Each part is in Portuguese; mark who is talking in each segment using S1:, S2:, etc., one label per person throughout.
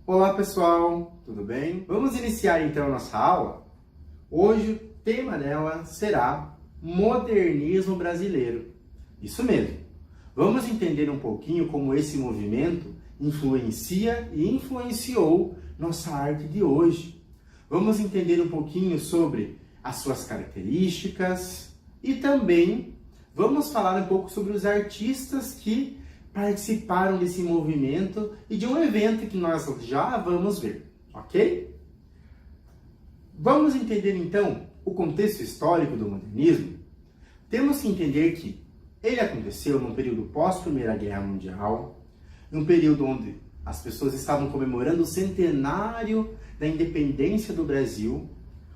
S1: Olá pessoal, tudo bem? Vamos iniciar então a nossa aula. Hoje o tema dela será Modernismo Brasileiro. Isso mesmo. Vamos entender um pouquinho como esse movimento influencia e influenciou nossa arte de hoje. Vamos entender um pouquinho sobre as suas características e também vamos falar um pouco sobre os artistas que participaram desse movimento e de um evento que nós já vamos ver, ok? Vamos entender então o contexto histórico do modernismo. Temos que entender que ele aconteceu num período pós-Primeira Guerra Mundial, num período onde as pessoas estavam comemorando o centenário da independência do Brasil,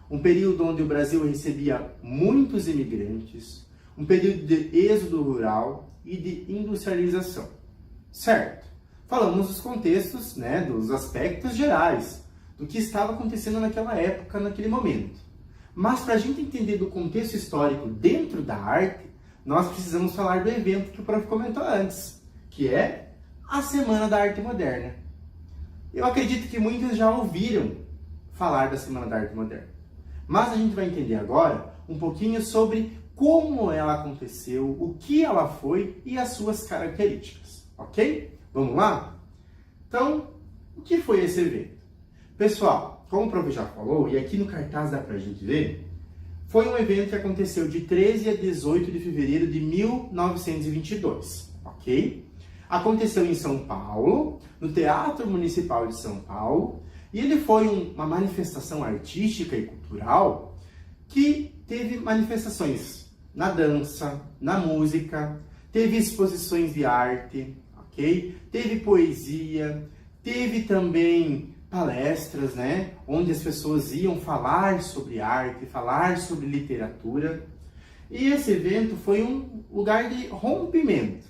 S1: um período onde o Brasil recebia muitos imigrantes, um período de êxodo rural e de industrialização. Certo? Falamos dos contextos, dos aspectos gerais, do que estava acontecendo naquela época, naquele momento. Mas para a gente entender do contexto histórico dentro da arte, nós precisamos falar do evento que o prof comentou antes, que é a Semana da Arte Moderna. Eu acredito que muitos já ouviram falar da Semana da Arte Moderna. Mas a gente vai entender agora um pouquinho sobre como ela aconteceu, o que ela foi e as suas características, ok? Vamos lá? Então, o que foi esse evento? Pessoal, como o prof já falou, e aqui no cartaz dá pra gente ver, foi um evento que aconteceu de 13 a 18 de fevereiro de 1922, ok? Aconteceu em São Paulo, no Teatro Municipal de São Paulo, e ele foi uma manifestação artística e cultural que teve manifestações na dança, na música, teve exposições de arte, ok? Teve poesia, teve também palestras, onde as pessoas iam falar sobre arte, falar sobre literatura. E esse evento foi um lugar de rompimento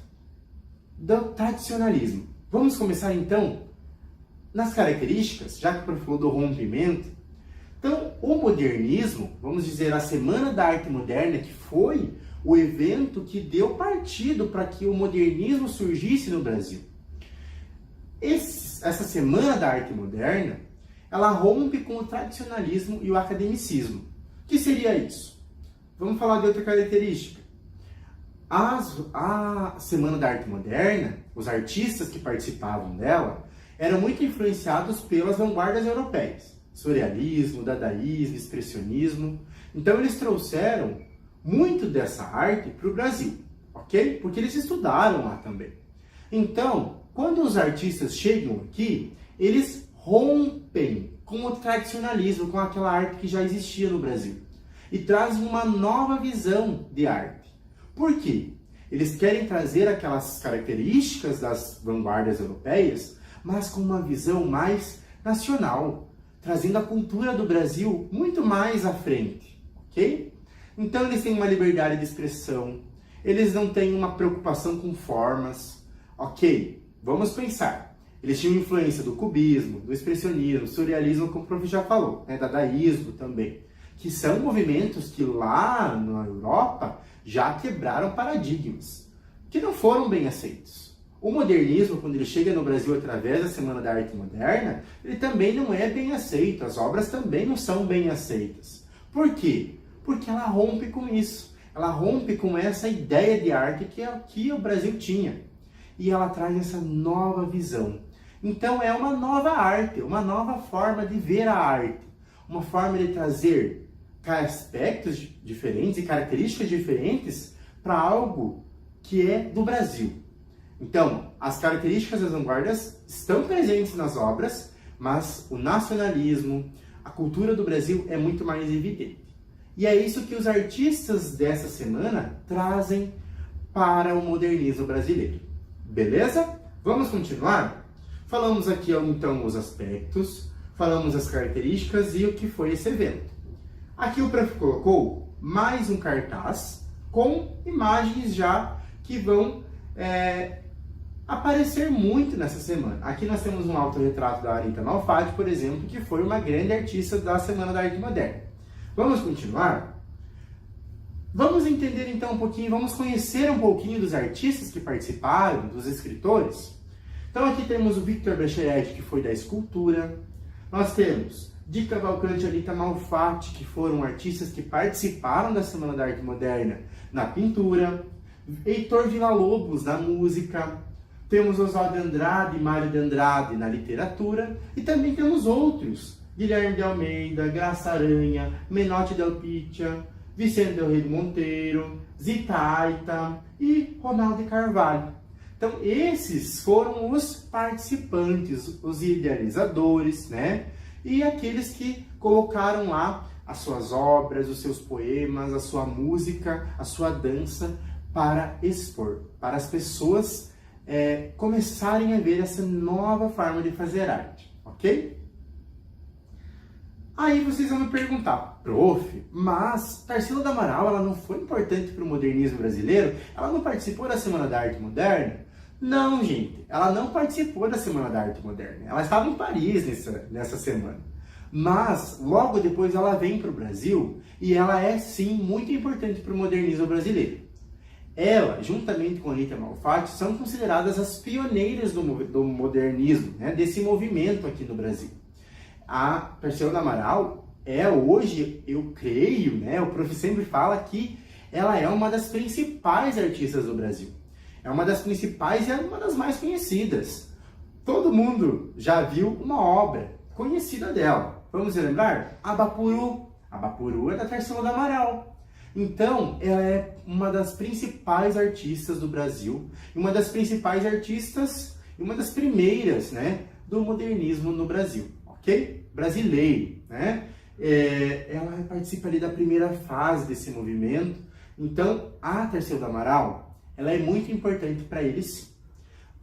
S1: do tradicionalismo. Vamos começar então nas características, já que o prof falou do rompimento. Então, o modernismo, vamos dizer, a Semana da Arte Moderna, que foi o evento que deu partido para que o modernismo surgisse no Brasil. Essa Semana da Arte Moderna, ela rompe com o tradicionalismo e o academicismo. O que seria isso? Vamos falar de outra característica. A Semana da Arte Moderna, os artistas que participavam dela, eram muito influenciados pelas vanguardas europeias. Surrealismo, dadaísmo, expressionismo. Então eles trouxeram muito dessa arte para o Brasil, ok? Porque eles estudaram lá também. Então, quando os artistas chegam aqui, eles rompem com o tradicionalismo, com aquela arte que já existia no Brasil. E trazem uma nova visão de arte. Por quê? Eles querem trazer aquelas características das vanguardas europeias, mas com uma visão mais nacional, trazendo a cultura do Brasil muito mais à frente, ok? Então eles têm uma liberdade de expressão, eles não têm uma preocupação com formas, ok? Vamos pensar, eles tinham influência do cubismo, do expressionismo, surrealismo, como o prof já falou, dadaísmo também, que são movimentos que lá na Europa já quebraram paradigmas, que não foram bem aceitos. O modernismo, quando ele chega no Brasil através da Semana da Arte Moderna, ele também não é bem aceito, as obras também não são bem aceitas. Por quê? Porque ela rompe com isso, ela rompe com essa ideia de arte que é o que o Brasil tinha. E ela traz essa nova visão. Então é uma nova arte, uma nova forma de ver a arte, uma forma de trazer aspectos diferentes e características diferentes para algo que é do Brasil. Então, as características das vanguardas estão presentes nas obras, mas o nacionalismo, a cultura do Brasil é muito mais evidente. E é isso que os artistas dessa semana trazem para o modernismo brasileiro. Beleza? Vamos continuar? Falamos aqui então os aspectos, falamos as características e o que foi esse evento. Aqui o prof colocou mais um cartaz com imagens já que vão aparecer muito nessa semana. Aqui nós temos um autorretrato da Arita Malfatti, por exemplo, que foi uma grande artista da Semana da Arte Moderna. Vamos continuar? Vamos entender então um pouquinho, vamos conhecer um pouquinho dos artistas que participaram, dos escritores. Então aqui temos o Victor Brecheretti, que foi da escultura. Nós temos Di Cavalcanti e Alita Malfatti, que foram artistas que participaram da Semana da Arte Moderna na pintura. Heitor Villa-Lobos, na música. Temos Oswaldo de Andrade e Mário de Andrade na literatura. E também temos outros. Guilherme de Almeida, Graça Aranha, Menotti Del Picchia, Vicente Del Rey Monteiro, Zita Aita e Ronaldo de Carvalho. Então, esses foram os participantes, os idealizadores, né? E aqueles que colocaram lá as suas obras, os seus poemas, a sua música, a sua dança para expor, para as pessoas começarem a ver essa nova forma de fazer arte, ok? Aí vocês vão me perguntar, prof, mas Tarsila do Amaral, ela não foi importante para o modernismo brasileiro? Ela não participou da Semana da Arte Moderna? Não, gente, ela não participou da Semana da Arte Moderna. Ela estava em Paris nessa semana. Mas, logo depois, ela vem para o Brasil e ela é, sim, muito importante para o modernismo brasileiro. Ela, juntamente com Alita Malfatti, são consideradas as pioneiras do modernismo, né, desse movimento aqui no Brasil. A Tarsila do Amaral hoje, eu creio, né, o prof sempre fala que ela é uma das principais artistas do Brasil. É uma das principais e é uma das mais conhecidas. Todo mundo já viu uma obra conhecida dela. Vamos lembrar? Abapuru. Abapuru é da Tarsila do Amaral. Então, ela é uma das principais artistas do Brasil, uma das principais artistas e uma das primeiras, né, do modernismo no Brasil, ok? Brasileiro, né? Ela participa ali da primeira fase desse movimento. Então, a Tarsila do Amaral, ela é muito importante para eles.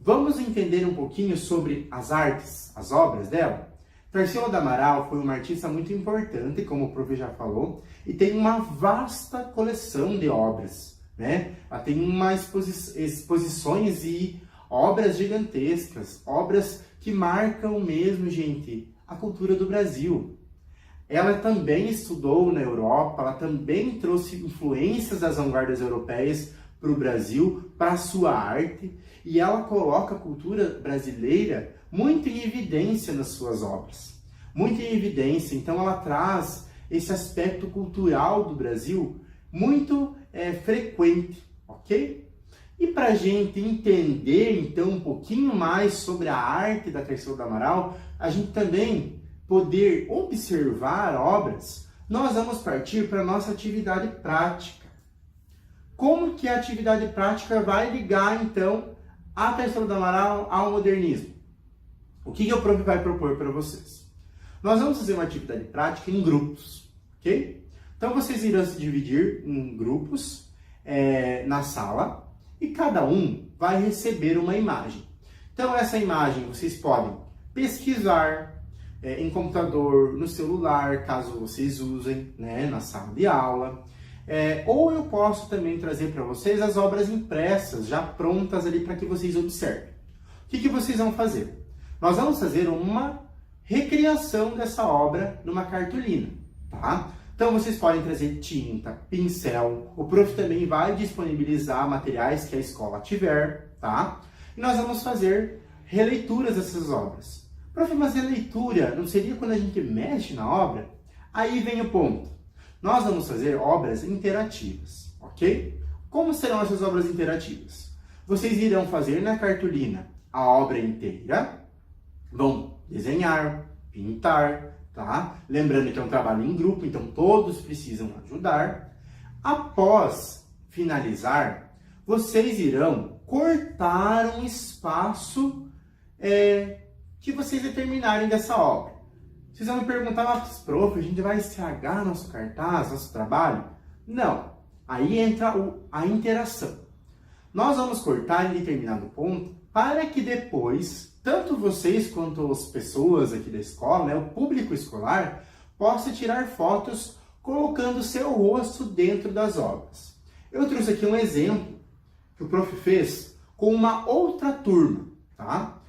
S1: Vamos entender um pouquinho sobre as artes, as obras dela? Tarsila do Amaral foi uma artista muito importante, como o prof já falou, e tem uma vasta coleção de obras, né? Ela tem exposições e obras gigantescas, obras que marcam mesmo, gente, a cultura do Brasil. Ela também estudou na Europa, ela também trouxe influências das vanguardas europeias para o Brasil, para a sua arte, e ela coloca a cultura brasileira muito em evidência nas suas obras. Muito em evidência, então ela traz esse aspecto cultural do Brasil muito frequente, ok? E para a gente entender, então, um pouquinho mais sobre a arte da Tarsila do Amaral, a gente também poder observar obras, nós vamos partir para a nossa atividade prática. Como que a atividade prática vai ligar, então, a Tarsila do Amaral ao modernismo? O que o prof vai propor para vocês? Nós vamos fazer uma atividade prática em grupos, ok? Então, vocês irão se dividir em grupos na sala e cada um vai receber uma imagem. Então, essa imagem vocês podem pesquisar em computador, no celular, caso vocês usem, né, na sala de aula. Ou eu posso também trazer para vocês as obras impressas, já prontas ali para que vocês observem. O que vocês vão fazer? Nós vamos fazer uma recriação dessa obra numa cartolina, tá? Então vocês podem trazer tinta, pincel, o prof também vai disponibilizar materiais que a escola tiver, tá? E nós vamos fazer releituras dessas obras. Prof, mas releitura não seria quando a gente mexe na obra? Aí vem o ponto. Nós vamos fazer obras interativas, ok? Como serão essas obras interativas? Vocês irão fazer na cartolina a obra inteira, vão desenhar, pintar, tá? Lembrando que é um trabalho em grupo, então todos precisam ajudar. Após finalizar, vocês irão cortar um espaço que vocês determinarem dessa obra. Vocês vão me perguntar, mas prof, a gente vai estragar nosso cartaz, nosso trabalho? Não. Aí entra a interação. Nós vamos cortar em determinado ponto para que depois, tanto vocês quanto as pessoas aqui da escola, né, o público escolar, possa tirar fotos colocando seu rosto dentro das obras. Eu trouxe aqui um exemplo que o prof fez com uma outra turma, tá?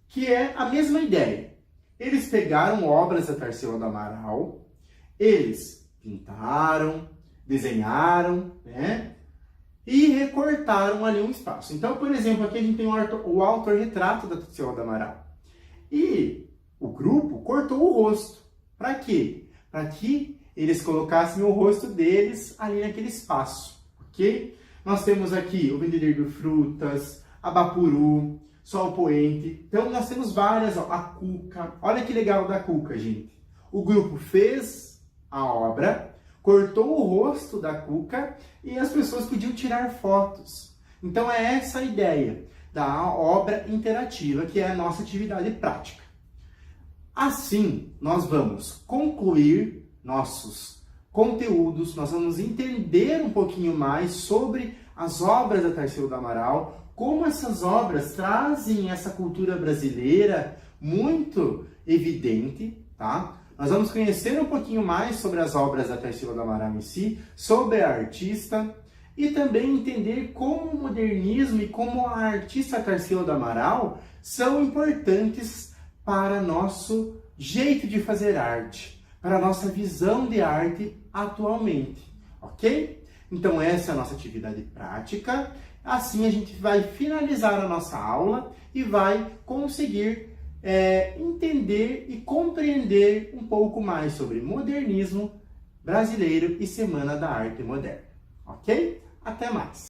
S1: Que é a mesma ideia. Eles pegaram obras da Tarsila do Amaral, eles pintaram, desenharam, né? e recortaram ali um espaço. Então, por exemplo, aqui a gente tem o autorretrato da Tarsila do Amaral. E o grupo cortou o rosto. Para quê? Para que eles colocassem o rosto deles ali naquele espaço, ok? Nós temos aqui o vendedor de frutas, a Bapuru, Sol Poente. Então, nós temos várias, ó, a Cuca. Olha que legal da Cuca, gente. O grupo fez a obra, cortou o rosto da Cuca e as pessoas podiam tirar fotos. Então, é essa a ideia da obra interativa, que é a nossa atividade prática. Assim, nós vamos concluir nossos conteúdos, nós vamos entender um pouquinho mais sobre as obras da Tarsila do Amaral, como essas obras trazem essa cultura brasileira muito evidente, tá? Nós vamos conhecer um pouquinho mais sobre as obras da Tarsila do Amaral em si, sobre a artista, e também entender como o modernismo e como a artista Tarsila do Amaral são importantes para nosso jeito de fazer arte, para a nossa visão de arte atualmente, ok? Então essa é a nossa atividade prática. Assim a gente vai finalizar a nossa aula e vai conseguir entender e compreender um pouco mais sobre modernismo brasileiro e Semana da Arte Moderna, ok? Até mais!